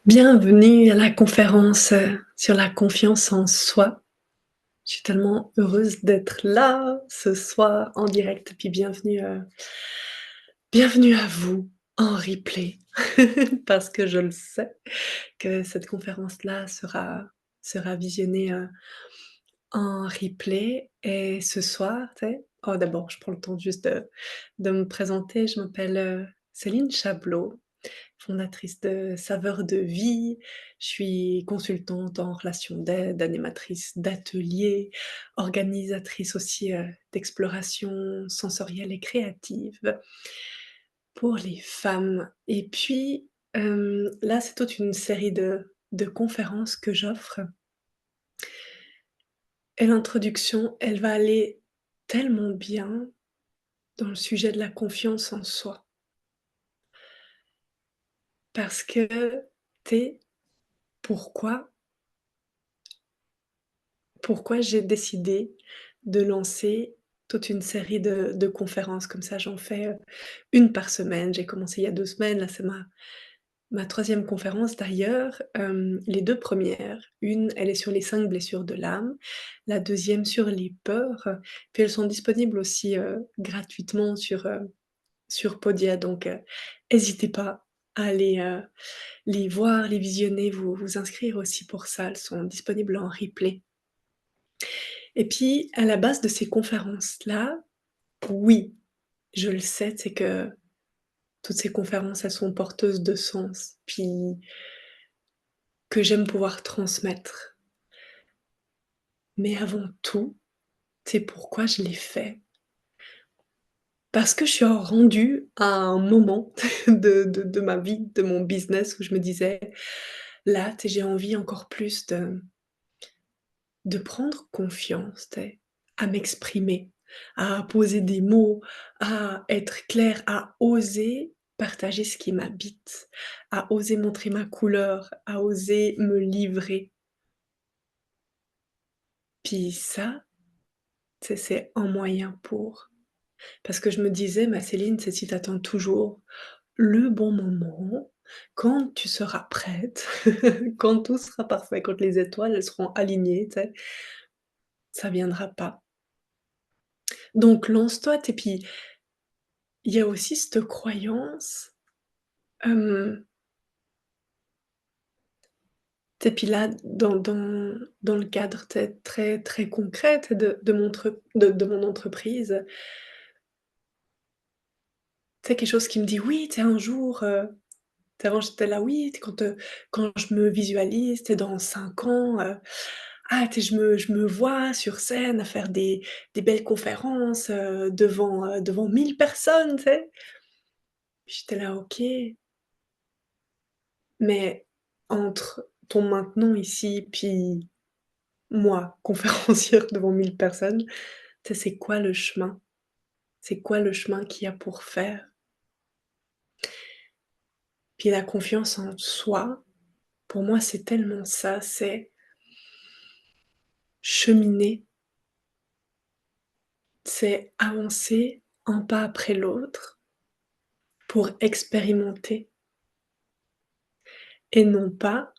Bienvenue à la conférence sur la confiance en soi. Je suis tellement heureuse d'être là ce soir en direct, puis bienvenue à vous en replay parce que je le sais que cette conférence-là sera visionnée, en replay et ce soir, tu sais d'abord je prends le temps juste de me présenter. Je m'appelle, Céline Chablot, fondatrice de Saveurs de vie. Je suis consultante en relations d'aide, animatrice d'ateliers, organisatrice aussi, d'exploration sensorielle et créative pour les femmes et puis, là, c'est toute une série de conférences que j'offre et l'introduction, elle va aller tellement bien dans le sujet de la confiance en soi parce que, tu sais, pourquoi pourquoi j'ai décidé de lancer toute une série de conférences comme ça. J'en fais, 1 par semaine. J'ai commencé il y a 2 semaines, là c'est ma 3e conférence d'ailleurs. Les 2 premières, une elle est sur les 5 blessures de l'âme, la deuxième sur les peurs, puis elles sont disponibles aussi, gratuitement sur Podia donc hésitez pas à aller, les voir, les visionner, vous inscrire aussi pour ça. Elles sont disponibles en replay. Et puis, à la base de ces conférences-là, oui, je le sais, c'est que toutes ces conférences, elles sont porteuses de sens, puis que j'aime pouvoir transmettre. Mais avant tout, c'est pourquoi je les fais. Parce que je suis rendue à un moment de ma vie, de mon business où je me disais: «Là, tu sais, j'ai envie encore plus de prendre confiance, tu sais, à m'exprimer, à poser des mots, à être claire, à oser partager ce qui m'habite, à oser montrer ma couleur, à oser me livrer. Puis ça, c'est un moyen pour. Parce que je me disais: «Mais Céline, c'est si tu attends toujours le bon moment, quand tu seras prête, quand tout sera parfait, quand les étoiles, elles seront alignées, tu sais, ça viendra pas». Donc lance-toi, et puis il y a aussi cette croyance, hem, et puis là, dans le cadre très très concret de mon entreprise, tu quelque chose qui me dit: «Oui, tu sais, un jour, tu avant j'étais là: «Oui, tu sais, quand je me visualise, tu sais, dans 5 ans, ah, tu sais, je me vois sur scène à faire des belles conférences, devant 1000 personnes», tu sais? J'étais là: «OK, mais entre ton maintenant ici, puis moi, conférencière devant 1000 personnes, tu sais, c'est quoi le chemin? C'est quoi le chemin qu'il y a pour faire?» Puis la confiance en soi, pour moi, c'est tellement ça, c'est cheminer, c'est avancer un pas après l'autre pour expérimenter et non pas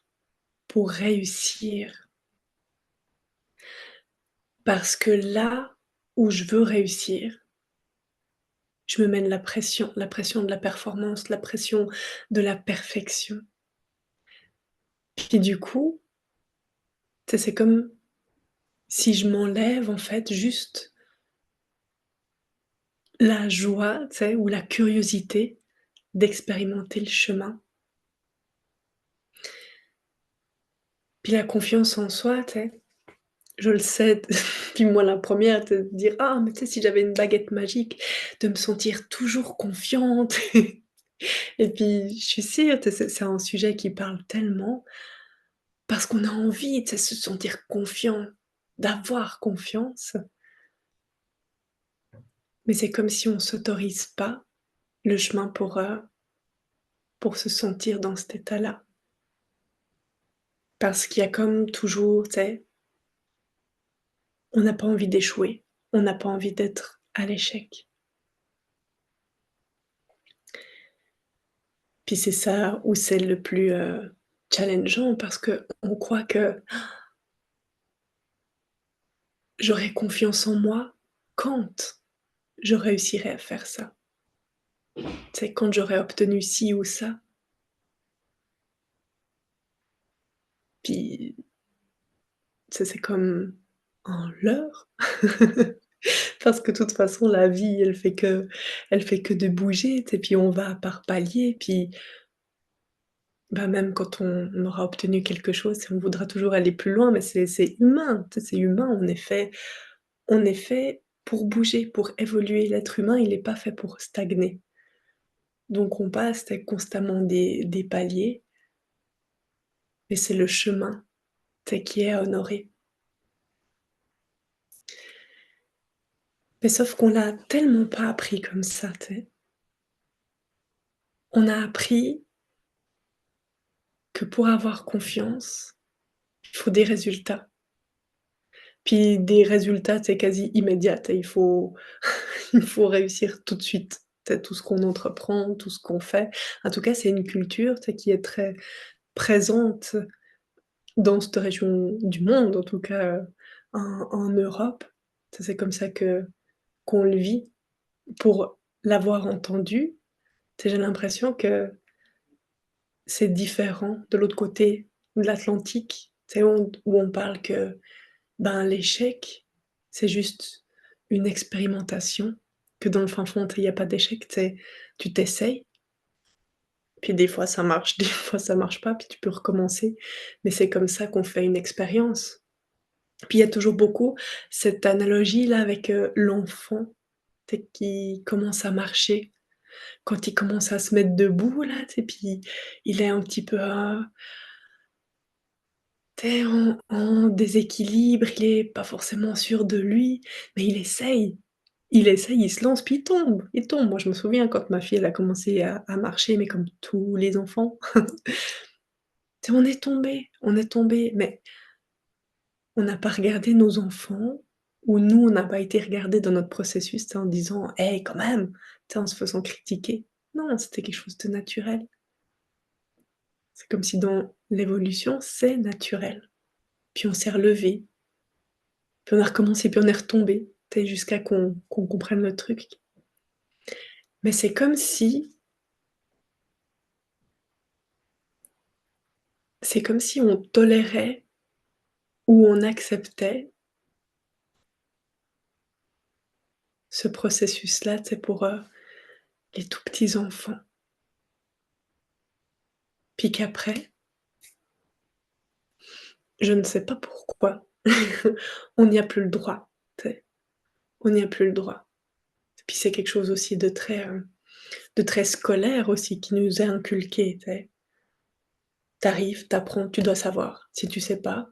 pour réussir. Parce que là où je veux réussir, je me mène la pression de la performance, la pression de la perfection. Puis du coup, tu sais, c'est comme si je m'enlève en fait juste la joie, tu sais, ou la curiosité d'expérimenter le chemin. Puis la confiance en soi, tu sais, je le sais, puis moi la première, te dire: «Ah mais tu sais, si j'avais une baguette magique, de me sentir toujours confiante» et puis je suis sûre, tu sais, c'est un sujet qui parle tellement parce qu'on a envie, tu sais, se sentir confiant, d'avoir confiance, mais c'est comme si on s'autorise pas le chemin pour se sentir dans cet état-là. Parce qu'il y a comme toujours, tu sais, on n'a pas envie d'échouer, on n'a pas envie d'être à l'échec. Puis c'est ça où c'est le plus, challengeant parce qu'on croit que j'aurai confiance en moi quand je réussirai à faire ça. C'est quand j'aurai obtenu ci ou ça, puis c'est comme un leurre. Parce que de toute façon la vie elle fait que de bouger, tu sais, puis on va par paliers, puis, bah, même quand on aura obtenu quelque chose, on voudra toujours aller plus loin, mais c'est humain, tu sais, c'est humain, on est fait pour bouger, pour évoluer. L'être humain, il est pas fait pour stagner. Donc on passe, tu sais, constamment des paliers, mais c'est le chemin, tu sais, qui est à honorer. Mais sauf qu'on l'a tellement pas appris comme ça, tu sais. On a appris que pour avoir confiance, il faut des résultats. Puis des résultats, c'est quasi immédiat, tu sais, il faut il faut réussir tout de suite. Tu sais, tout ce qu'on entreprend, tout ce qu'on fait. En tout cas, c'est une culture, tu sais, qui est très présente dans cette région du monde, en tout cas, en Europe. Ça, c'est comme ça que qu'on le vit. Pour l'avoir entendu, tu sais, j'ai l'impression que c'est différent de l'autre côté de l'Atlantique, tu sais, où on parle que, ben, l'échec, c'est juste une expérimentation, que dans le fin fond, tu sais, il y a pas d'échec, tu t'essayes, puis des fois ça marche, des fois ça marche pas, puis tu peux recommencer, mais c'est comme ça qu'on fait une expérience. Puis il y a toujours beaucoup cette analogie-là avec, l'enfant, tu sais, qui commence à marcher. Quand il commence à se mettre debout là, tu sais, puis il est un petit peu, tu sais, en déséquilibre, il est pas forcément sûr de lui, mais il essaye. Il essaye, il se lance, puis il tombe, il tombe. Moi, je me souviens quand ma fille, elle a commencé à marcher, mais comme tous les enfants, tu sais, on est tombé, mais on n'a pas regardé nos enfants ou nous, on n'a pas été regarder dans notre processus, tu sais, en disant: «Hey, quand même!» tu sais, en se faisant critiquer. Non, c'était quelque chose de naturel. C'est comme si dans l'évolution, c'est naturel. Puis on s'est relevé, puis on a recommencé, puis on est retombé, tu sais, jusqu'à qu'on comprenne le truc. Mais c'est comme si on tolérait ou on acceptait ce processus-là, tu sais, pour, les tout petits enfants. Puis qu'après, je ne sais pas pourquoi, on n'y a plus le droit, tu sais, on n'y a plus le droit. Puis c'est quelque chose aussi de très scolaire aussi qui nous est inculqué, tu sais. Tu arrives, tu apprends, tu dois savoir. Si tu sais pas,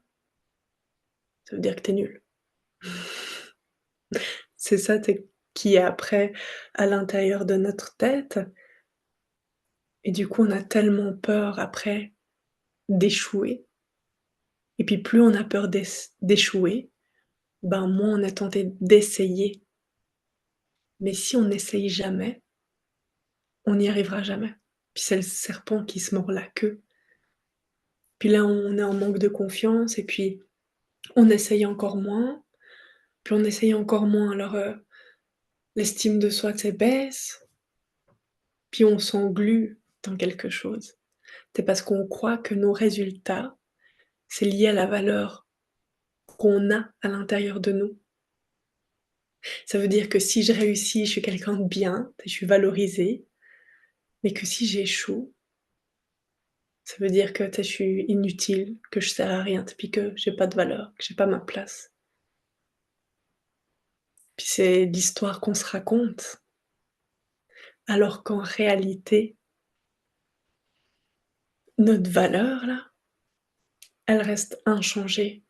ça veut dire que tu es nul. C'est ça, tu sais, qui est après à l'intérieur de notre tête et du coup, on a tellement peur après d'échouer et puis plus on a peur d'échouer, ben, moins on est tenté d'essayer. Mais si on n'essaye jamais, on n'y arrivera jamais. Puis c'est le serpent qui se mord la queue. Puis là, on est en manque de confiance et puis on essaye encore moins, puis on essaye encore moins. Alors, l'estime de soi, tu sais, baisse, puis on s'englue dans quelque chose. C'est parce qu'on croit que nos résultats, c'est lié à la valeur qu'on a à l'intérieur de nous. Ça veut dire que si je réussis, je suis quelqu'un de bien, je suis valorisée, mais que si j'échoue, ça veut dire que je suis inutile, que je sers à rien, puis que j'ai pas de valeur, que j'ai pas ma place. Puis c'est l'histoire qu'on se raconte, alors qu'en réalité, notre valeur là, elle reste inchangée.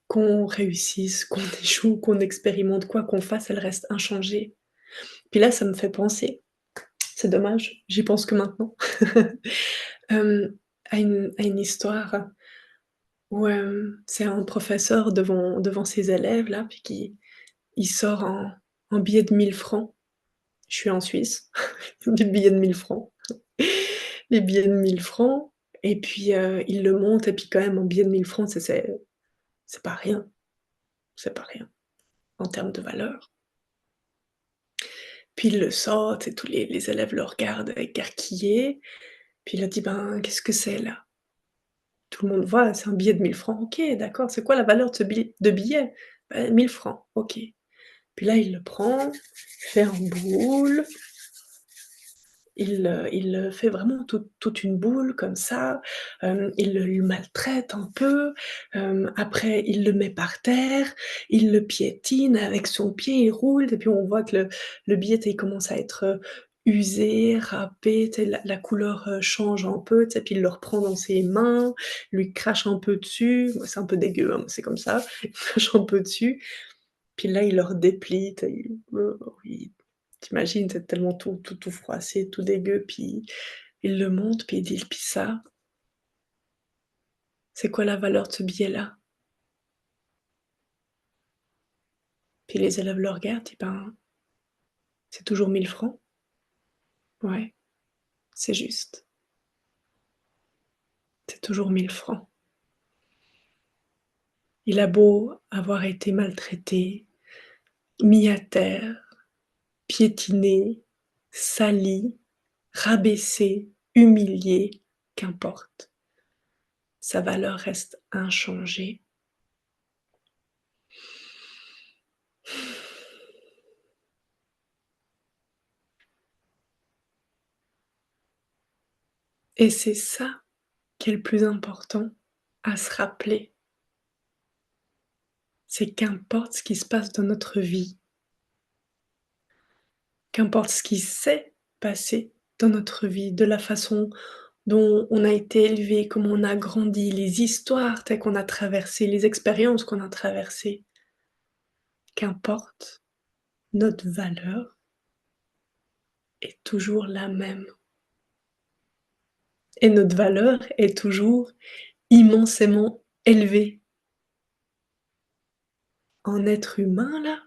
Qu'on réussisse, qu'on échoue, qu'on expérimente quoi qu'on fasse, elle reste inchangée. Puis là, ça me fait penser, c'est dommage, j'y pense que maintenant, hem, à une histoire où, c'est un professeur devant ses élèves là, puis qui il sort un billet de 1 000 francs. Je suis en Suisse, du billet de 1 000 francs les billets de 1 000 francs et puis, il le monte et puis quand même un billet de 1 000 francs, c'est pas rien, c'est pas rien en termes de valeur. Puis il le sort et tous les élèves le regardent écarquillés, puis il a dit: «Ben, qu'est-ce que c'est là?» Tout le monde voit, c'est un billet de 1 000 francs. «OK, d'accord, c'est quoi la valeur de ce billet?» «Bah, 1 000 francs». «OK». Puis là, il le prend, fait un boule, il fait vraiment toute une boule comme ça, il le maltraite un peu, après il le met par terre, il le piétine avec son pied, il roule et puis on voit que le billet, tu sais, il commence à être, usé, râpé, tu sais, la couleur, change un peu, tu sais, puis il le reprend dans ses mains, lui crache un peu dessus. Moi, c'est un peu dégueu, hein, mais c'est comme ça. Il crache un peu dessus, puis là, il le redéplie, tu sais, il tu c'est tellement tout froissé, tout dégueu, puis il le montre, puis il dit: «Puis ça, c'est quoi la valeur de ce billet-là?» Puis les élèves le regardent, disent: «Ben, c'est toujours 1 000 francs». «Ouais, c'est juste, c'est toujours 1 000 francs». Il a beau avoir été maltraité, mis à terre, piétiné, sali, rabaissé, humilié, qu'importe, sa valeur reste inchangée. Et c'est ça qui est le plus important à se rappeler, c'est qu'importe ce qui se passe dans notre vie, qu'importe ce qui s'est passé dans notre vie, de la façon dont on a été élevé, comment on a grandi, les histoires tu qu'on a traversées, les expériences qu'on a traversées, qu'importe, notre valeur est toujours la même et notre valeur est toujours immensément élevée. En être humain là,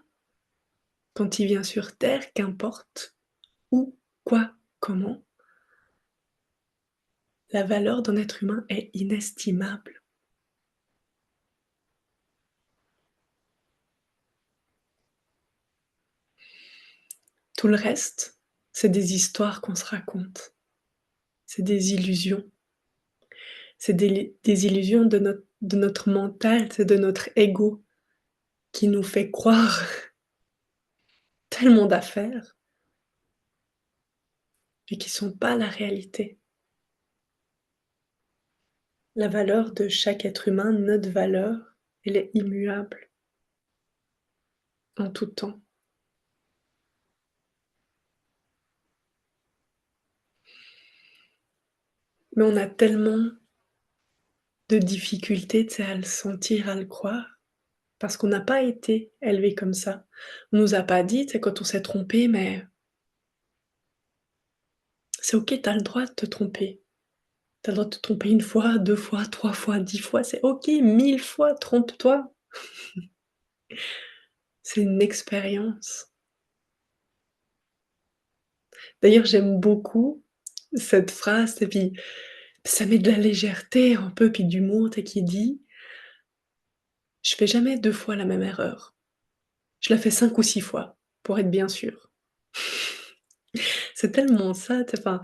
quand il vient sur terre, qu'importe où, quoi, comment, la valeur d'un être humain est inestimable. Tout le reste, c'est des histoires qu'on se raconte, c'est des illusions. C'est des illusions de notre mental, c'est de notre ego qui nous fait croire tellement d'affaires et qui sont pas la réalité. La valeur de chaque être humain, notre valeur, elle est immuable en tout temps. Mais on a tellement de difficultés, tu sais, à le sentir, à le croire, parce qu'on n'a pas été élevé comme ça. On nous a pas dit, tu sais, quand on s'est trompé: «Mais c'est OK, tu as le droit de te tromper. Tu as le droit de te tromper 1 fois, 2 fois, 3 fois, 10 fois, c'est OK, 1000 fois, trompe-toi. C'est une expérience». D'ailleurs, j'aime beaucoup cette phrase et puis ça met de la légèreté un peu, puis d'humour, tu sais, qui dit: «Je fais jamais 2 fois la même erreur. Je la fais 5 ou 6 fois, pour être bien sûr». C'est tellement ça, tu sais, enfin,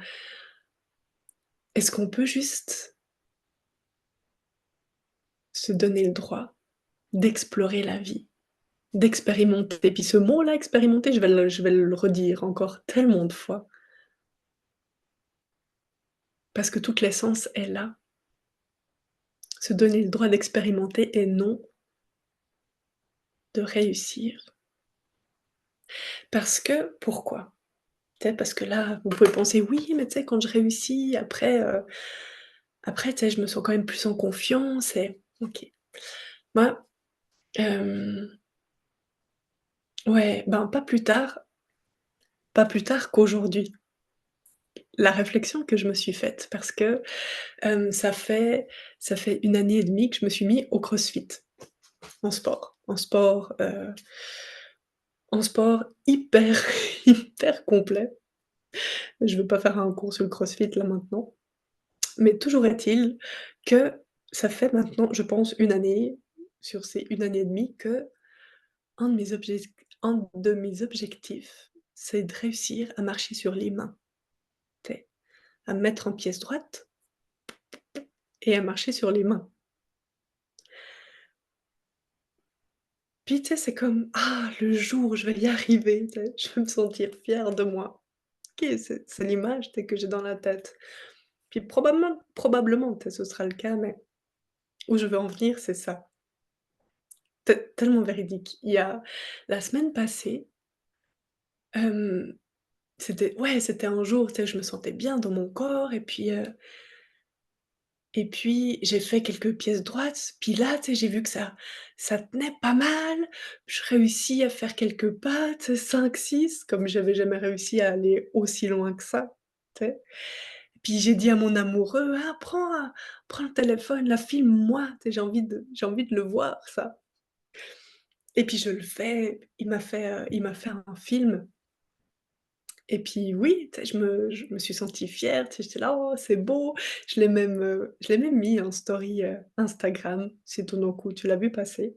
est-ce qu'on peut juste se donner le droit d'explorer la vie, d'expérimenter? Puis ce mot-là, expérimenter, je vais le redire encore tellement de fois, parce que toute l'essence est là. Se donner le droit d'expérimenter et non de réussir. Parce que pourquoi? Tu sais, parce que là, vous pouvez penser: «Oui, mais tu sais, quand je réussis, après, tu sais, je me sens quand même plus en confiance et» OK. Moi, hem, ouais, ben, pas plus tard qu'aujourd'hui. La réflexion que je me suis faite parce que, ça fait 1 année et demie que je me suis mis au CrossFit, en sport hyper hyper complet. Je veux pas faire un cours sur le CrossFit là maintenant. Mais toujours est-il que ça fait maintenant, je pense, une année, sur ces une année et demie, que un de mes objectifs, c'est de réussir à marcher sur les mains, tu sais? À me mettre en pièce droite et à marcher sur les mains. Puis, tu sais, c'est comme: «Ah, le jour où je vais y arriver», tu sais? Je vais me sentir fière de moi. OK, c'est l'image, tu sais, que j'ai dans la tête. Puis probablement, tu sais, ce sera le cas, mais où je veux en venir, c'est ça. Tellement véridique. Il y a la semaine passée, hem, c'était un jour, tu sais, je me sentais bien dans mon corps et puis j'ai fait quelques pièces droites, puis là, tu sais, j'ai vu que ça tenait pas mal. Je réussis à faire quelques pas, tu sais, 5-6, comme j'avais jamais réussi à aller aussi loin que ça, tu sais? Puis j'ai dit à mon amoureux: «Ah, prends le téléphone, là, filme-moi, tu sais, j'ai envie de le voir ça». Et puis je le fais, il m'a fait un film et puis oui, tu sais, je me suis sentie fière, tu sais, j'étais là: «Oh, c'est beau». Je l'ai même mis en story, Instagram, si tout d'un coup tu l'as vu passer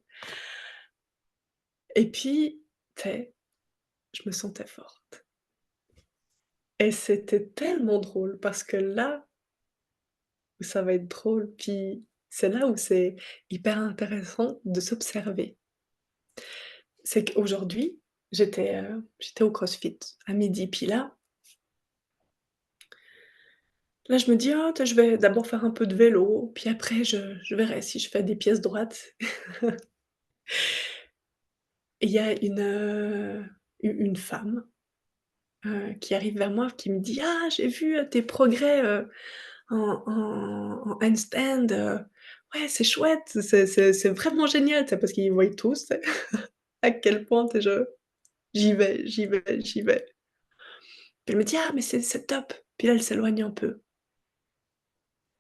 et puis, tu sais, je me sentais forte et c'était tellement drôle parce que là où ça va être drôle, puis c'est là où c'est hyper intéressant de s'observer. C'est qu'aujourd'hui, j'étais au CrossFit à midi, puis là, je me dis: «Ah, tu je vais d'abord faire un peu de vélo, puis après je verrai si je fais des pièces droites». Et il y a une femme, qui arrive vers moi, qui me dit: «Ah, j'ai vu, tes progrès, en handstand, ouais, c'est chouette, c'est vraiment génial». Tu sais, parce qu'ils voient tous, tu sais, à quel point, tu sais, j'y vais, j'y vais, j'y vais. Puis elle me dit: «Ah, mais c'est top». Puis là, elle s'éloigne un peu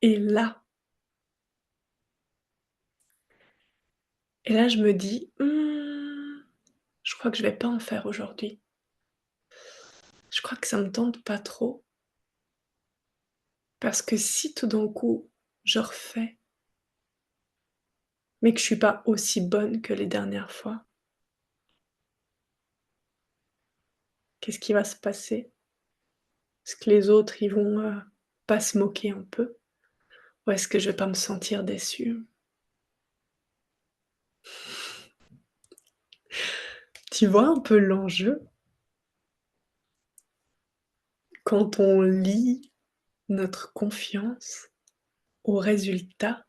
et là je me dis: je crois que je vais pas en faire aujourd'hui. Je crois que ça me tente pas trop, parce que si tout d'un coup, je refais, mais que je suis pas aussi bonne que les dernières fois, qu'est-ce qui va se passer? Est-ce que les autres, ils vont, pas se moquer un peu? Ou est-ce que je vais pas me sentir déçue? Tu vois un peu l'enjeu? Quand on lie notre confiance au résultat,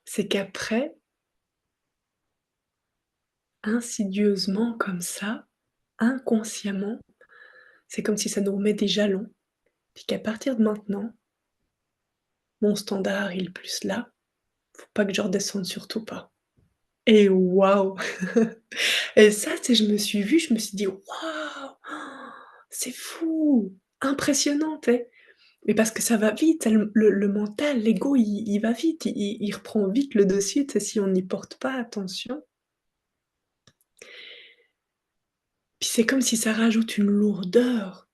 c'est qu'après, insidieusement comme ça, inconsciemment, c'est comme si ça nous remet des jalons, puis qu'à partir de maintenant, mon standard, il est plus là, faut pas que je redescende, surtout pas. Et waouh! Et ça, tu sais, je me suis vue, je me suis dit: «Waouh! C'est fou! Impressionnant!» tu sais? Mais parce que ça va vite, le mental, l'ego, il va vite, il reprend vite le dessus, tu sais, si on n'y porte pas attention. Puis c'est comme si ça rajoute une lourdeur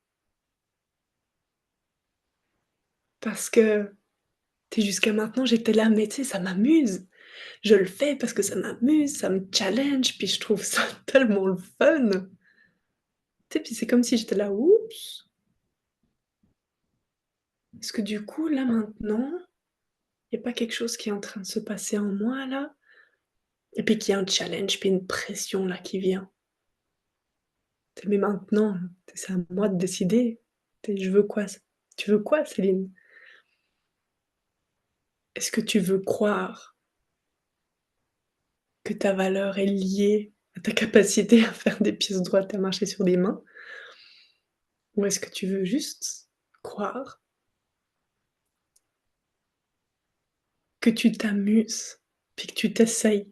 parce que, tu sais, jusqu'à maintenant, j'étais là: «Mais tu sais, ça m'amuse». Je le fais parce que ça m'amuse, ça me challenge, puis je trouve ça tellement le fun. Tu sais, puis c'est comme si j'étais là: «Oups, est-ce que du coup, là, maintenant, il y a pas quelque chose qui est en train de se passer en moi, là?» Et puis qu'il y a un challenge, puis une pression, là, qui vient. Tu sais, mais maintenant, tu sais, c'est à moi de décider. Tu sais, je veux quoi? Tu veux quoi, Céline? Est-ce que tu veux croire que ta valeur est liée à ta capacité à faire des pièces droites et à marcher sur des mains? Ou est-ce que tu veux juste croire que tu t'amuses, puis que tu t'essayes,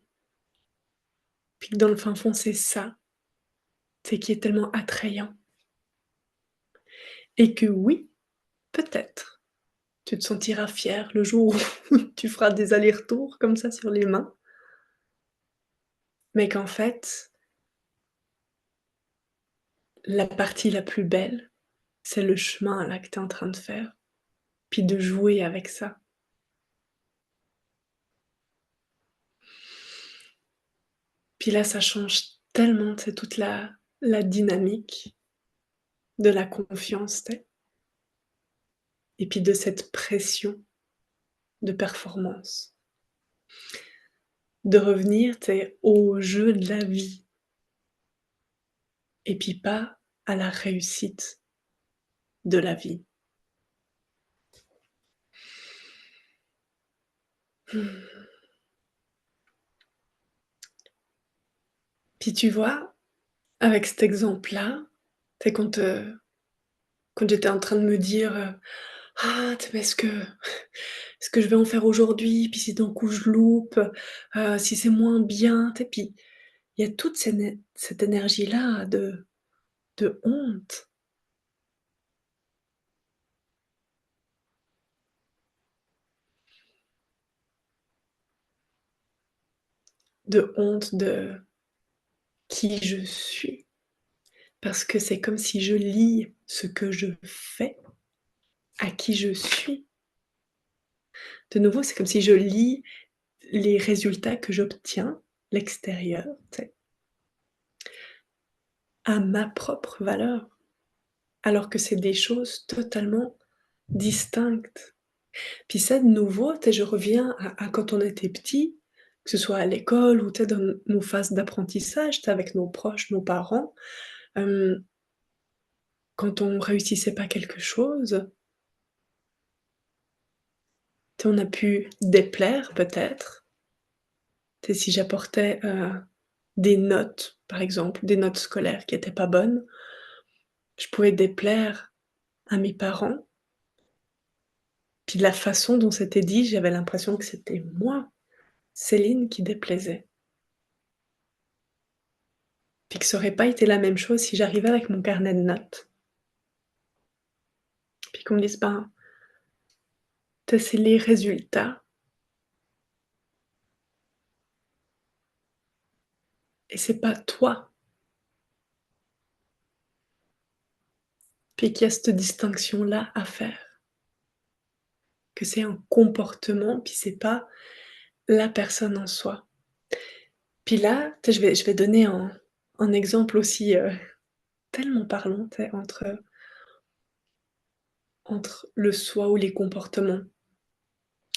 puis que dans le fin fond, c'est ça, tu sais, qui est tellement attrayant et que oui, peut-être, tu te sentiras fière le jour où tu feras des allers-retours comme ça sur les mains, mais qu'en fait, la partie la plus belle, c'est le chemin là que tu es en train de faire. puis de jouer avec ça. Puis là, ça change tellement, tu sais, toute la dynamique de la confiance, tu sais? Et puis de cette pression de performance. De revenir, tu sais, au jeu de la vie et puis pas à la réussite de la vie. Mmh. Puis tu vois, avec cet exemple-là, tu sais, quand j'étais en train de me dire, «Ah, tu sais, mais est-ce que je vais en faire aujourd'hui? Puis si d'un coup je loupe, si c'est moins bien?» Tu sais? Puis il y a toute cette énergie-là de honte, de honte de qui je suis. Parce que c'est comme si je lie ce que je fais à qui je suis. De nouveau, c'est comme si je lie les résultats que j'obtiens, l'extérieur, tu sais, à ma propre valeur, alors que c'est des choses totalement distinctes. Puis ça, de nouveau, tu sais, je reviens à quand on était petit, que ce soit à l'école ou tu sais, dans nos phases d'apprentissage, tu sais, avec nos proches, nos parents, hem, quand on réussissait pas quelque chose, tu sais, on a pu déplaire peut-être. Tu sais, si j'apportais, des notes, par exemple, des notes scolaires qui étaient pas bonnes, je pouvais déplaire à mes parents. Puis de la façon dont c'était dit, j'avais l'impression que c'était moi, Céline, qui déplaisait. Puis que ça aurait pas été la même chose si j'arrivais avec mon carnet de notes, puis qu'on me dise: «Ben, tu c'est les résultats et c'est pas toi». Puis qu'il y a cette distinction-là à faire, que c'est un comportement, puis c'est pas la personne en soi. Puis là, tu sais, je vais donner un exemple aussi, tellement parlant, tu sais, entre le soi ou les comportements.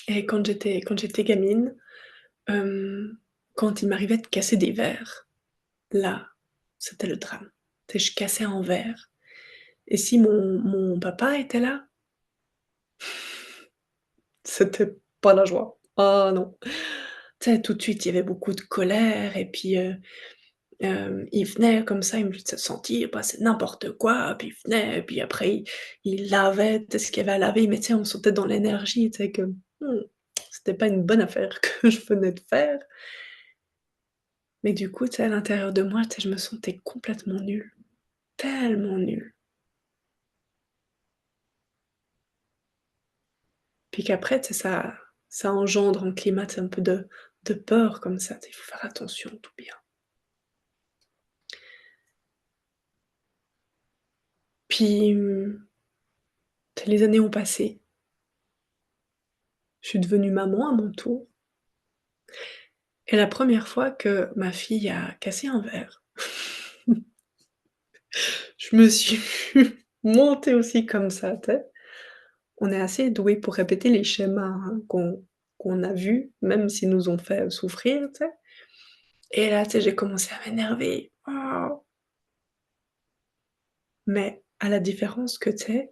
Et quand j'étais gamine, hem, quand il m'arrivait de casser des verres, là, c'était le drame. Tu sais, je cassais un verre et si mon papa était là, c'était pas la joie. Ah non. Tu sais, tout de suite, il y avait beaucoup de colère et puis, il venait comme ça, il me faisait sentir, bah, c'est n'importe quoi, puis il venait et puis après il lavait, tu sais, ce qu'il y avait à laver, mais tu sais, on sentait dans l'énergie, tu sais, que, c'était pas une bonne affaire que je venais de faire. Mais du coup, tu sais, à l'intérieur de moi, tu sais, je me sentais complètement nulle, tellement nulle. Puis qu'après, tu sais, ça engendre un climat, tu sais, un peu de peur comme ça, tu sais, il faut faire attention, tout bien. Puis, tu sais, les années ont passé, je suis devenue maman à mon tour et la première fois que ma fille a cassé un verre, je me suis montée aussi comme ça, tu sais. On est assez doués pour répéter les schémas, hein, qu'on a vus, même s'ils nous ont fait souffrir, tu sais. Et là, tu sais, j'ai commencé à m'énerver. Oh! Mais à la différence que, tu sais,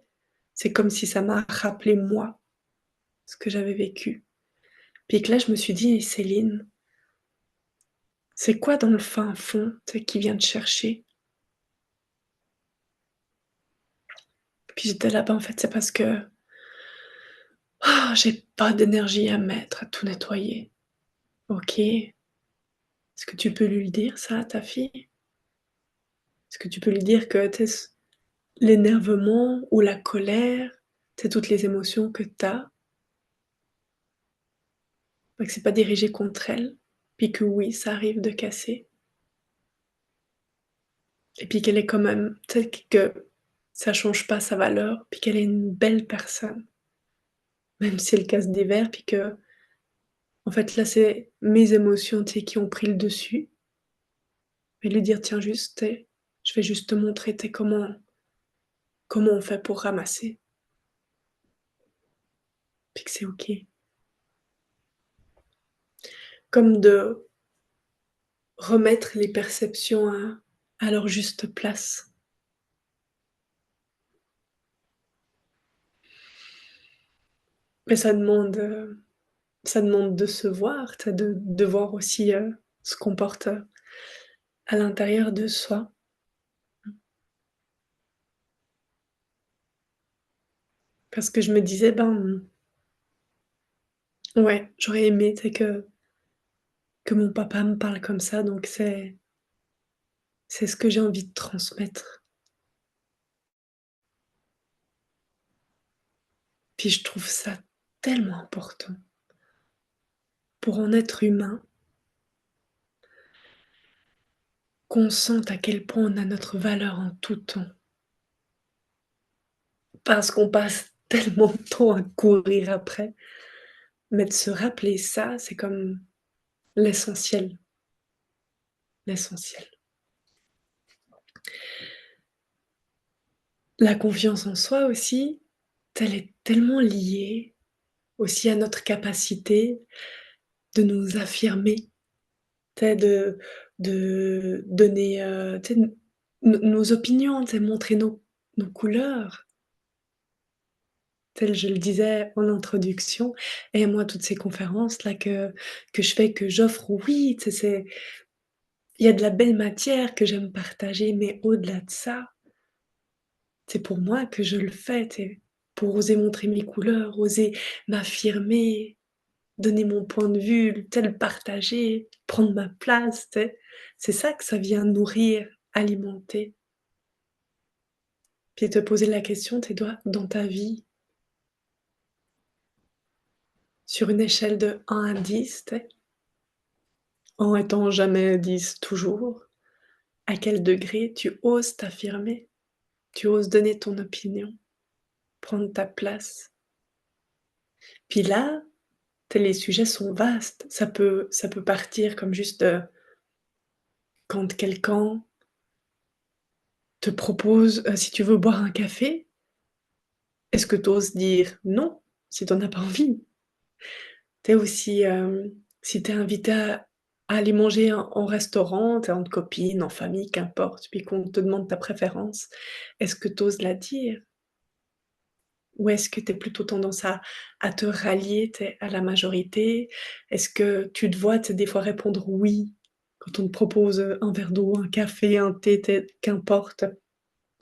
c'est comme si ça m'a rappelé moi, ce que j'avais vécu. Puis que là, je me suis dit: «Et Céline, c'est quoi dans le fin fond, tu sais, qui vient te chercher?» Puis j'étais là: «Bah, en fait, c'est parce que, j'ai pas d'énergie à mettre à tout nettoyer». OK. Est-ce que tu peux lui le dire ça à ta fille? Est-ce que tu peux lui dire que, tu sais, l'énervement ou la colère, tu sais, toutes les émotions que tu as, bah, que c'est pas dirigé contre elle, puis que oui, ça arrive de casser et puis qu'elle est quand même tu sais, que ça change pas sa valeur, puis qu'elle est une belle personne. même si elle casse des verres, puis qu'en fait, là, c'est mes émotions, tu sais, qui ont pris le dessus et lui dire: «Tiens, juste, tu sais, je vais juste te montrer, tu sais, comment on fait pour ramasser, puis que c'est OK». Comme de remettre les perceptions à leur juste place. Mais ça demande de se voir, tu sais, de voir aussi, ce qu'on porte, à l'intérieur de soi. Parce que je me disais: «Ben, ouais, j'aurais aimé, tu sais, que mon papa me parle comme ça, donc c'est ce que j'ai envie de transmettre». Puis je trouve ça tellement important pour un être humain qu'on sente à quel point on a notre valeur en tout temps. Parce qu'on passe tellement de temps à courir après, mais de se rappeler ça, c'est comme l'essentiel, l'essentiel. La confiance en soi aussi, elle est tellement liée aussi à notre capacité de nous affirmer, tu sais, de donner, tu sais, nos opinions, tu sais, montrer nos couleurs. Tel je le disais en introduction et moi toutes ces conférences-là que je fais, que j'offre, oui, tu sais, il y a de la belle matière que j'aime partager, mais au-delà de ça, c'est pour moi que je le fais, tu sais, pour oser montrer mes couleurs, oser m'affirmer, donner mon point de vue, tu sais, le partager, prendre ma place, tu sais. C'est ça que ça vient nourrir, alimenter. Puis te poser la question, tu dois dans ta vie, sur une échelle de 1 à 10, tu sais, en étant jamais 10 toujours, à quel degré tu oses t'affirmer, tu oses donner ton opinion, prendre ta place. Puis là, les sujets sont vastes. Ça peut partir comme juste, quand quelqu'un te propose, si tu veux boire un café, est-ce que tu oses dire non, si tu en as pas envie? Tu sais aussi, si tu es invité à aller manger en restaurant, tu es entre copines, en famille, qu'importe, puis qu'on te demande ta préférence, est-ce que tu oses la dire? Ou est-ce que tu es plutôt tendance à te rallier, tu sais, à la majorité? Est-ce que tu te vois, tu sais, des fois répondre «oui» quand on te propose, un verre d'eau, un café, un thé, tu sais, qu'importe,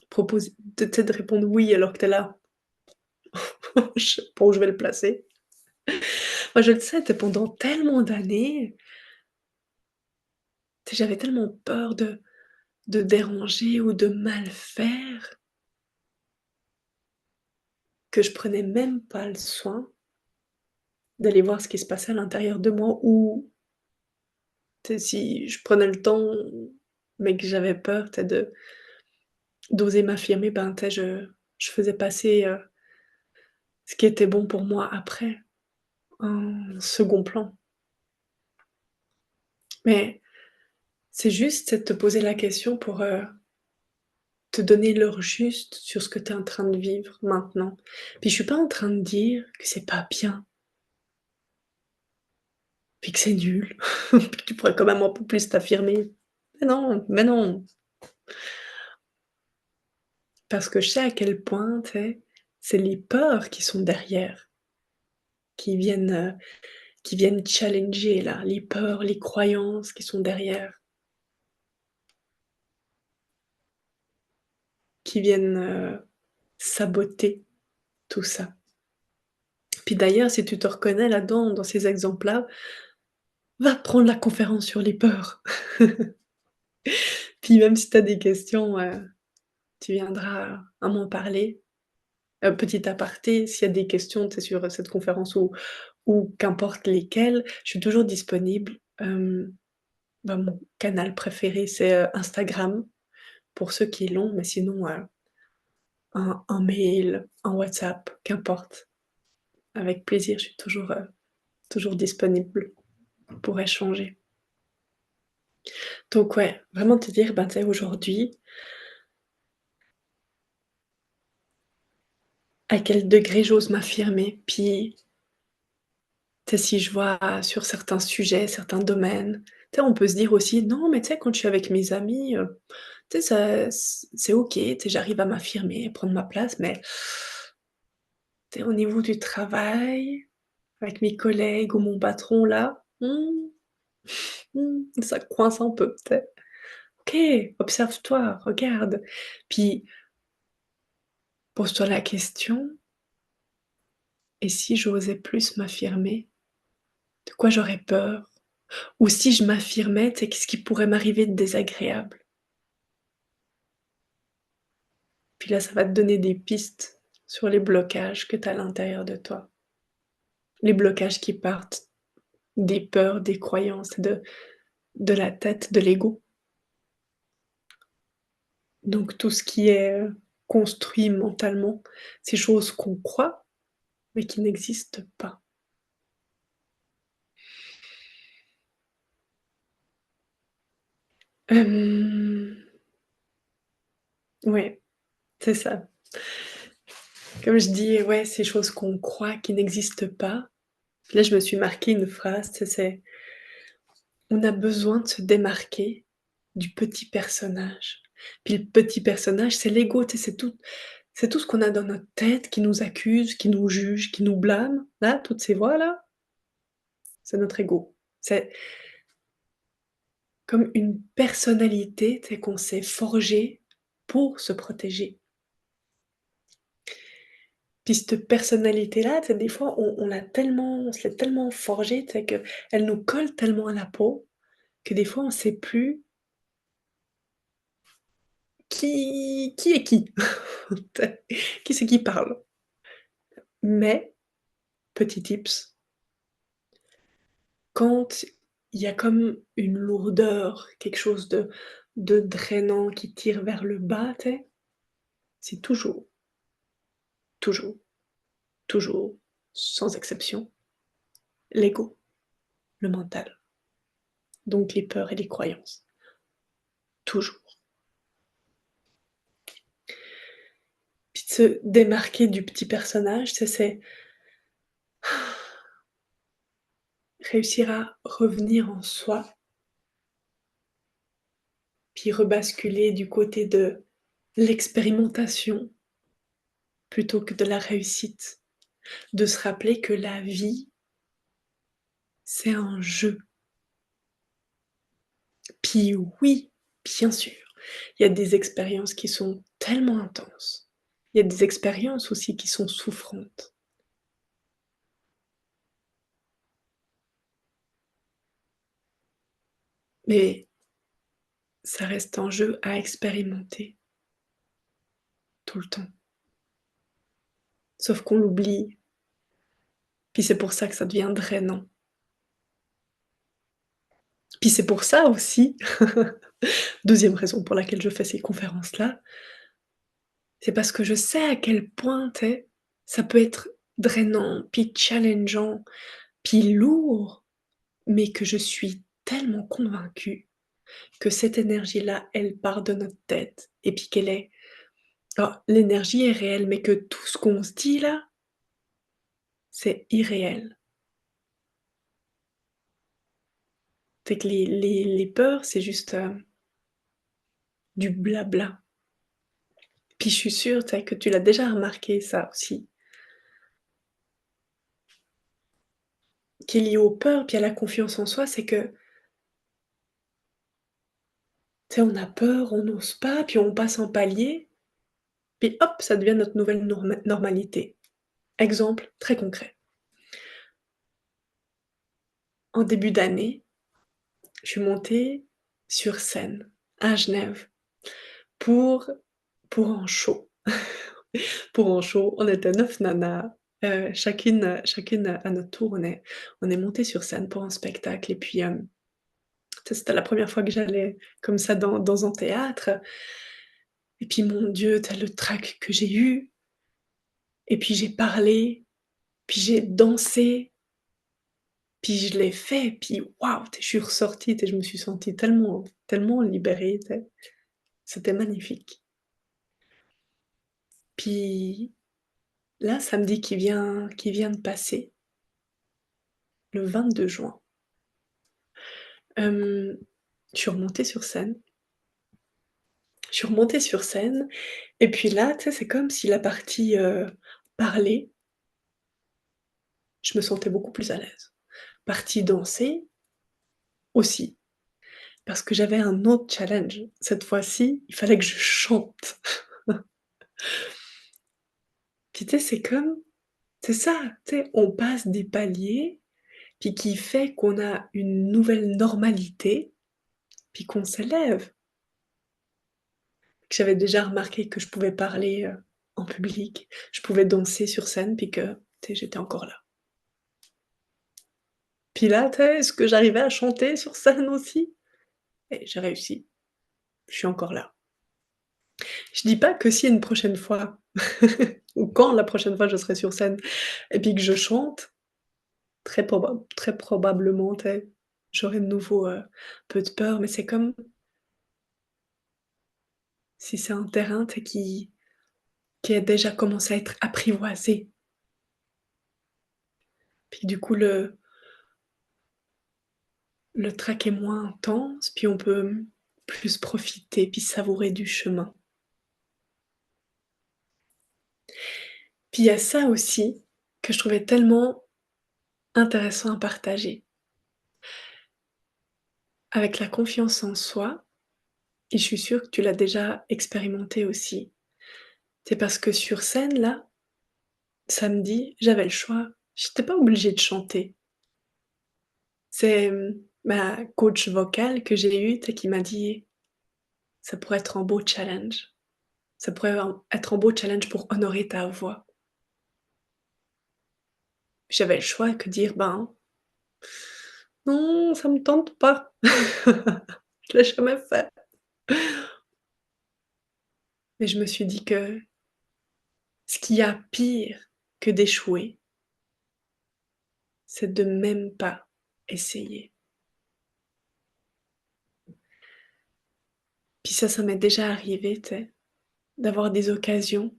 propose de tu sais, de répondre «oui» alors que tu es là: «Je sais pas où je vais le placer». Moi, je le sais, tu sais, pendant tellement d'années, tu sais, j'avais tellement peur de déranger ou de mal faire que je prenais même pas le soin d'aller voir ce qui se passait à l'intérieur de moi ou tu sais, si je prenais le temps, mais que j'avais peur, tu sais, d'oser m'affirmer, ben, tu sais, je faisais passer, ce qui était bon pour moi après, en second plan. Mais c'est juste, c'est de te poser la question pour, te donner l'heure juste sur ce que tu es en train de vivre maintenant. Puis je suis pas en train de dire que c'est pas bien, puis que c'est nul, puis que tu pourrais quand même un peu plus t'affirmer. Mais non, parce que je sais à quel point, tu sais, c'est les peurs qui sont derrière, qui viennent, qui viennent challenger là, les peurs, les croyances qui sont derrière, qui viennent, saboter tout ça. Puis d'ailleurs, si tu te reconnais là-dedans, dans ces exemples-là, va prendre la conférence sur les peurs. Puis même si tu as des questions, tu viendras à m'en parler. Petit aparté, s'il y a des questions, tu sais, sur cette conférence ou qu'importe lesquelles, je suis toujours disponible. Bah, mon canal préféré, c'est, Instagram, pour ceux qui l'ont, mais sinon, un mail, un WhatsApp, qu'importe. avec plaisir, je suis toujours disponible pour échanger. Donc ouais, vraiment te dire, ben, tu sais, aujourd'hui, à quel degré j'ose m'affirmer. Puis, tu sais, si je vois sur certains sujets, certains domaines, tu sais, on peut se dire aussi: «Non, mais tu sais, quand je suis avec mes amis, tu sais, ça c'est OK, tu sais, j'arrive à m'affirmer, prendre ma place», mais tu sais, au niveau du travail, avec mes collègues ou mon patron là, ça coince un peu, tu sais. OK, observe-toi, regarde. Puis pose-toi la question: «Et si j'osais plus m'affirmer, de quoi j'aurais peur?» Ou si je m'affirmais, tu sais, qu'est-ce qui pourrait m'arriver de désagréable? Puis là, ça va te donner des pistes sur les blocages que tu as à l'intérieur de toi. Les blocages qui partent des peurs, des croyances, de la tête, de l'ego. Donc tout ce qui est, construit mentalement, ces choses qu'on croit, mais qui n'existent pas. Hem, ouais, c'est ça. Comme je dis, ouais, ces choses qu'on croit qui n'existent pas. Là, je me suis marqué une phrase, tu sais, c'est: «On a besoin de se démarquer du petit personnage». Puis le petit personnage, c'est l'ego, tu sais, c'est tout ce qu'on a dans notre tête qui nous accuse, qui nous juge, qui nous blâme. Là, toutes ces voix-là, c'est notre ego. C'est comme une personnalité, tu sais, qu'on s'est forgée pour se protéger. Puis cette personnalité-là, tu sais, des fois, on se l'est tellement forgée, tu sais, qu'elle nous colle tellement à la peau, que des fois, on sait plus qui est qui? Qui c'est qui parle? Mais, petit tips, quand il y a comme une lourdeur, quelque chose de drainant qui tire vers le bas, tu sais, c'est toujours, toujours, sans exception, l'ego, le mental, donc les peurs et les croyances, toujours. Puis de se démarquer du petit personnage, tu sais, c'est réussir à revenir en soi, puis rebasculer du côté de l'expérimentation plutôt que de la réussite. De se rappeler que la vie, c'est un jeu. Puis oui, bien sûr, il y a des expériences qui sont tellement intenses. Il y a des expériences aussi qui sont souffrantes, mais ça reste un jeu à expérimenter tout le temps. Sauf qu'on l'oublie, puis c'est pour ça que ça devient drainant. Puis c'est pour ça aussi, deuxième raison pour laquelle je fais ces conférences-là, c'est parce que je sais à quel point, tu sais, ça peut être drainant, puis challengeant, puis lourd, mais que je suis tellement convaincue que cette énergie-là, elle part de notre tête et puis qu'elle est alors l'énergie est réelle, mais que tout ce qu'on se dit là, c'est irréel. C'est que les peurs, c'est juste, du blabla. Puis je suis sûre, tu sais, que tu l'as déjà remarqué ça aussi, qui est lié aux peurs puis à la confiance en soi, c'est que, tu sais, on a peur, on n'ose pas, puis on passe un palier, puis hop, ça devient notre nouvelle normalité. Exemple très concret, en début d'année, je suis montée sur scène à Genève pour pour un show. Pour un show, on était 9 nanas, chacune à notre tour, on est montées sur scène pour un spectacle et puis, tu sais, c'était la première fois que j'allais comme ça dans un théâtre et puis mon Dieu, tu sais le trac que j'ai eu et puis j'ai parlé Puis j'ai dansé, puis je l'ai fait, puis waouh, tu sais, je suis ressortie, tu sais, je me suis sentie tellement libérée, tu sais. C'était magnifique. Puis là, samedi qui vient de passer, le 22 juin, hem, je suis remontée sur scène. Je suis remontée sur scène et puis là, tu sais, c'est comme si la partie, parler, je me sentais beaucoup plus à l'aise. Partie danser, aussi, parce que j'avais un autre challenge. Cette fois-ci, il fallait que je chante. Puis tu sais, c'est ça, tu sais, on passe des paliers, puis qui fait qu'on a une nouvelle normalité, puis qu'on s'élève. Que j'avais déjà remarqué que je pouvais parler, en public, je pouvais danser sur scène, puis que, tu sais, j'étais encore là. Puis là, tu sais, est-ce que j'arrivais à chanter sur scène aussi? Et j'ai réussi, je suis encore là. Je dis pas que si une prochaine fois ou quand la prochaine fois je serai sur scène et puis que je chante, très probablement, tu sais, j'aurai de nouveau, un peu de peur, mais c'est comme si c'est un terrain, tu sais, qui a déjà commencé à être apprivoisé. Puis du coup le track est moins intense, puis on peut, plus profiter, puis savourer du chemin. Puis il y a ça aussi que je trouvais tellement intéressant à partager. Avec la confiance en soi, et je suis sûre que tu l'as déjà expérimenté aussi. C'est parce que sur scène là, samedi, j'avais le choix. J'étais pas obligée de chanter. C'est, ma coach vocale que j'ai eue, tu sais, qui m'a dit: «Ça pourrait être un beau challenge. Ça pourrait être un beau challenge pour honorer ta voix». J'avais le choix que dire: «Ben, non, ça me tente pas». Je l'ai jamais fait. Mais je me suis dit que ce qu'il y a pire que d'échouer, c'est de même pas essayer. Puis ça m'est déjà arrivé, tu sais, d'avoir des occasions,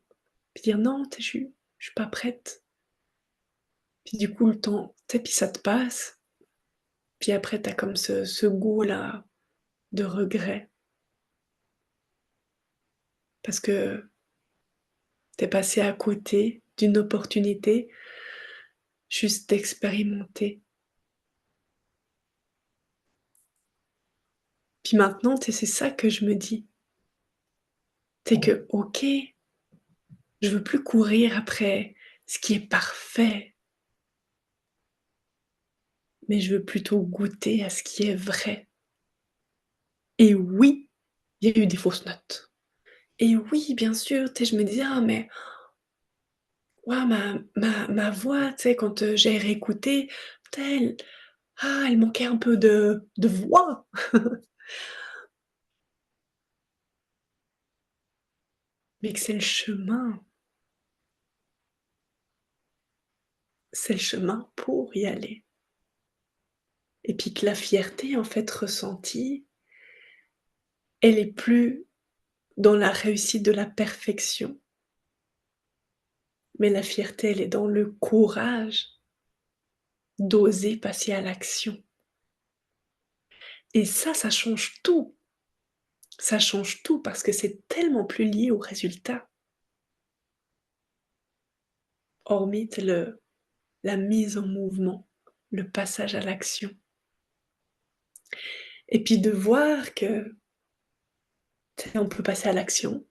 puis dire: «Non, tu sais, je suis pas prête». Puis du coup, le temps, tu sais, puis ça te passe, puis après tu as comme ce goût-là de regret parce que tu es passé à côté d'une opportunité juste d'expérimenter. Puis maintenant, tu sais, c'est ça que je me dis, c'est que OK, je veux plus courir après ce qui est parfait, mais je veux plutôt goûter à ce qui est vrai. Et oui, il y a eu des fausses notes. Et oui, bien sûr, tu sais, je me disais: «Ah mais waouh, ma voix», tu sais, quand, j'ai réécouté, putain, elle manquait un peu de voix. Mais que c'est le chemin pour y aller. Et puis que la fierté, en fait, ressentie, elle est plus dans la réussite de la perfection, mais la fierté, elle est dans le courage d'oser passer à l'action. Et ça change tout. Ça change tout parce que c'est tellement plus lié au résultat, hormis t le la mise en mouvement, le passage à l'action. Et puis de voir que, tu sais, on peut passer à l'action,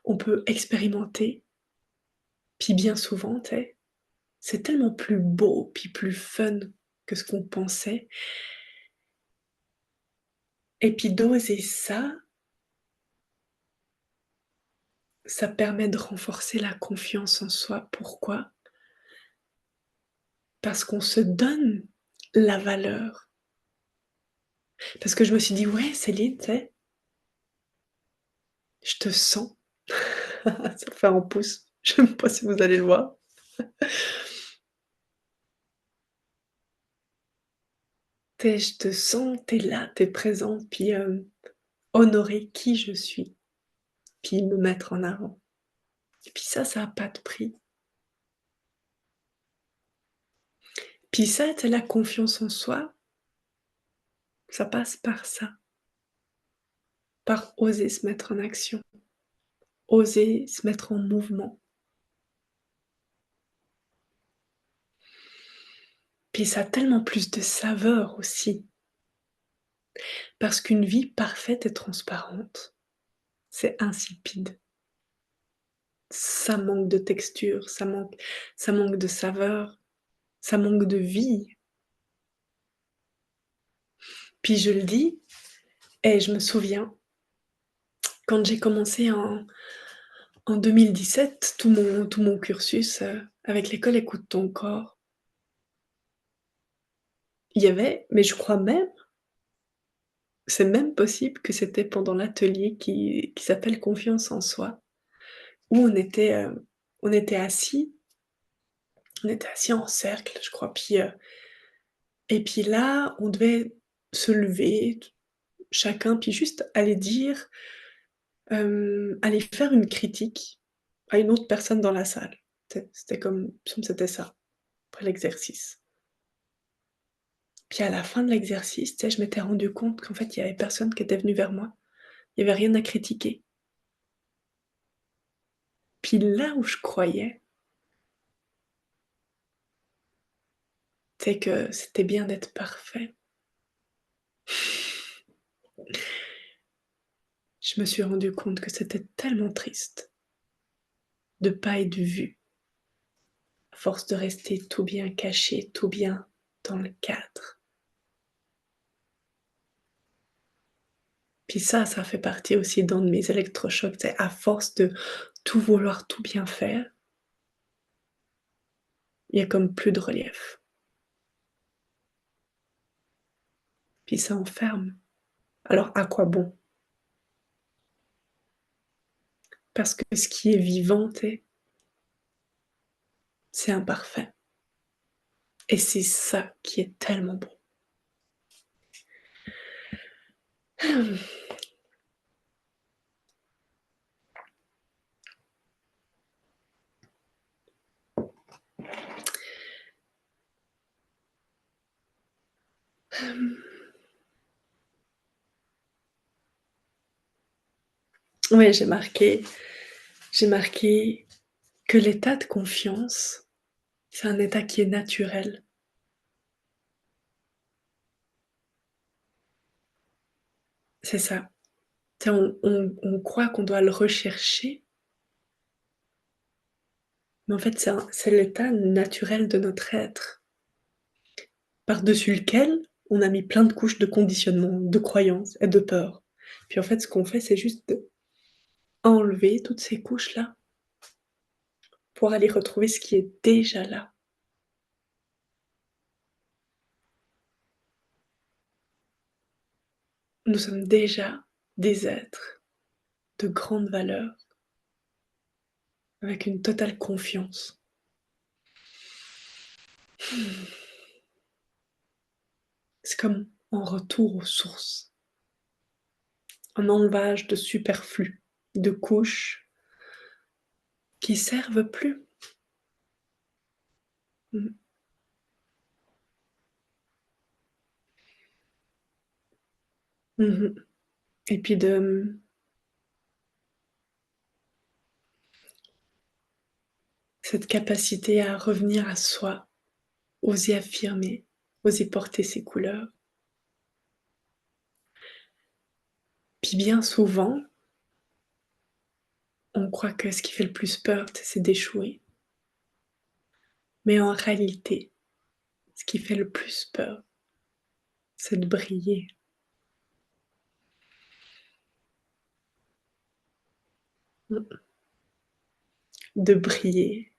on peut expérimenter, puis bien souvent, tu sais, c'est tellement plus beau, puis plus fun que ce qu'on pensait. Et puis d'oser ça, ça permet de renforcer la confiance en soi. Pourquoi? Parce qu'on se donne la valeur. Parce que je me suis dit: «Ouais, Céline, tu sais, je te sens». Ça fait un pouce, je sais même pas si vous allez le voir. Je te sens, tu es là, tu es présente, puis, honorer qui je suis, puis me mettre en avant. Et puis ça a pas de prix. Puis ça, tu sais, la confiance en soi, ça passe par ça, par oser se mettre en action, oser se mettre en mouvement. Puis ça a tellement plus de saveur aussi, parce qu'une vie parfaite et transparente, c'est insipide. Ça manque de texture, ça manque de saveur, ça manque de vie. Puis je le dis et je me souviens, quand j'ai commencé en 2017, tout mon cursus, avec l'école Écoute ton corps, il y avait, mais je crois même, c'est même possible que c'était pendant l'atelier qui s'appelle Confiance en soi, où on était assis en cercle, je crois, puis, et puis là, on devait se lever, chacun, puis juste aller faire une critique à une autre personne dans la salle. C'était comme, il me semble que c'était ça, après l'exercice. Puis à la fin de l'exercice, tu sais, je m'étais rendu compte qu'en fait, il y avait personne qui était venu vers moi. Il y avait rien à critiquer. Puis là où je croyais, c'est que c'était bien d'être parfait. Je me suis rendu compte que c'était tellement triste de pas être vu, à force de rester tout bien caché, tout bien dans le cadre. Puis ça fait partie aussi d'un de mes électrochocs, tu sais, à force de tout vouloir tout bien faire, il y a comme plus de relief. Puis ça enferme. Alors à quoi bon? Parce que ce qui est vivant, tu sais, c'est imparfait. Et c'est ça qui est tellement beau. Ouais, j'ai marqué que l'état de confiance, c'est un état qui est naturel. C'est ça. Tu sais, on croit qu'on doit le rechercher, mais en fait, c'est l'état naturel de notre être, par-dessus lequel on a mis plein de couches de conditionnement, de croyances et de peurs. Puis en fait, ce qu'on fait, c'est juste enlever toutes ces couches-là pour aller retrouver ce qui est déjà là. Nous sommes déjà des êtres de grande valeur, avec une totale confiance. C'est comme un retour aux sources, un enlevage de superflu, de couches qui servent plus. Mmh. Mmh. Et puis cette capacité à revenir à soi, oser affirmer, oser porter ses couleurs. Puis bien souvent, on croit que ce qui fait le plus peur, c'est d'échouer. Mais en réalité, ce qui fait le plus peur, c'est de briller. Mmh. De briller,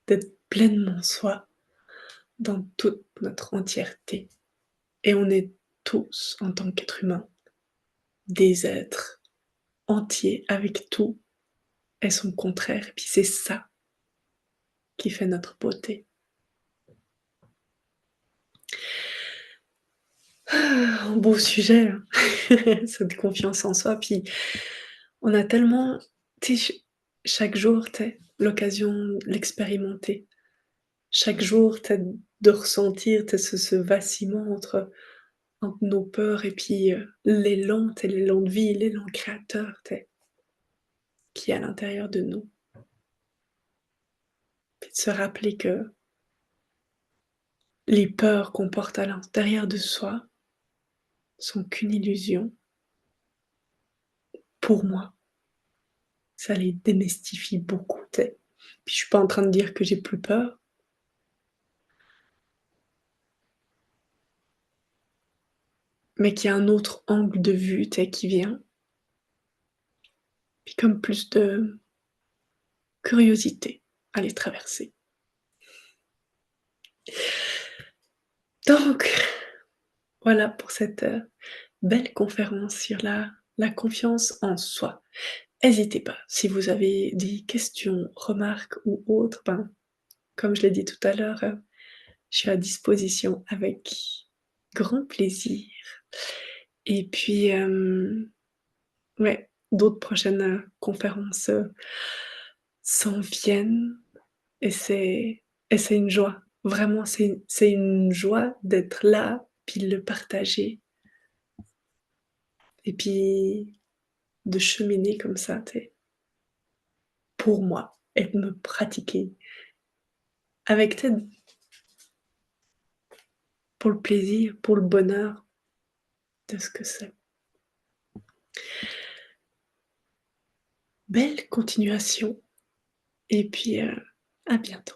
d'être pleinement soi dans toute notre entièreté. Et on est tous, en tant qu'êtres humains, des êtres entiers avec tout et son contraire. Et puis c'est ça qui fait notre beauté. Un beau sujet, hein. Cette confiance en soi, puis on a tellement tu sais, chaque jour, tu sais, l'occasion de l'expérimenter. Chaque jour, tu sais, de ressentir, tu sais, ce vacillement entre nos peurs et puis, l'élan, tu sais, l'élan de vie, l'élan créateur, tu sais, qui est à l'intérieur de nous. Puis de se rappeler que les peurs qu'on porte à l'intérieur de soi sont qu'une illusion, pour moi. Ça les démystifie beaucoup, tu sais. Puis je suis pas en train de dire que j'ai plus peur, mais qu'il y a un autre angle de vue, tu sais, qui vient, puis comme plus de curiosité à les traverser. Donc voilà pour cette, belle conférence sur la confiance en soi. Hésitez pas, si vous avez des questions, remarques ou autres, ben, comme je l'ai dit tout à l'heure, je suis à disposition avec grand plaisir et puis, ouais, d'autres prochaines, conférences, s'en viennent et c'est une joie. Vraiment, c'est une joie d'être là, puis de le partager et puis de cheminer comme ça, tu sais, pour moi et de me pratiquer avec, tu sais, pour le plaisir, pour le bonheur de ce que c'est. Belle continuation et puis, à bientôt.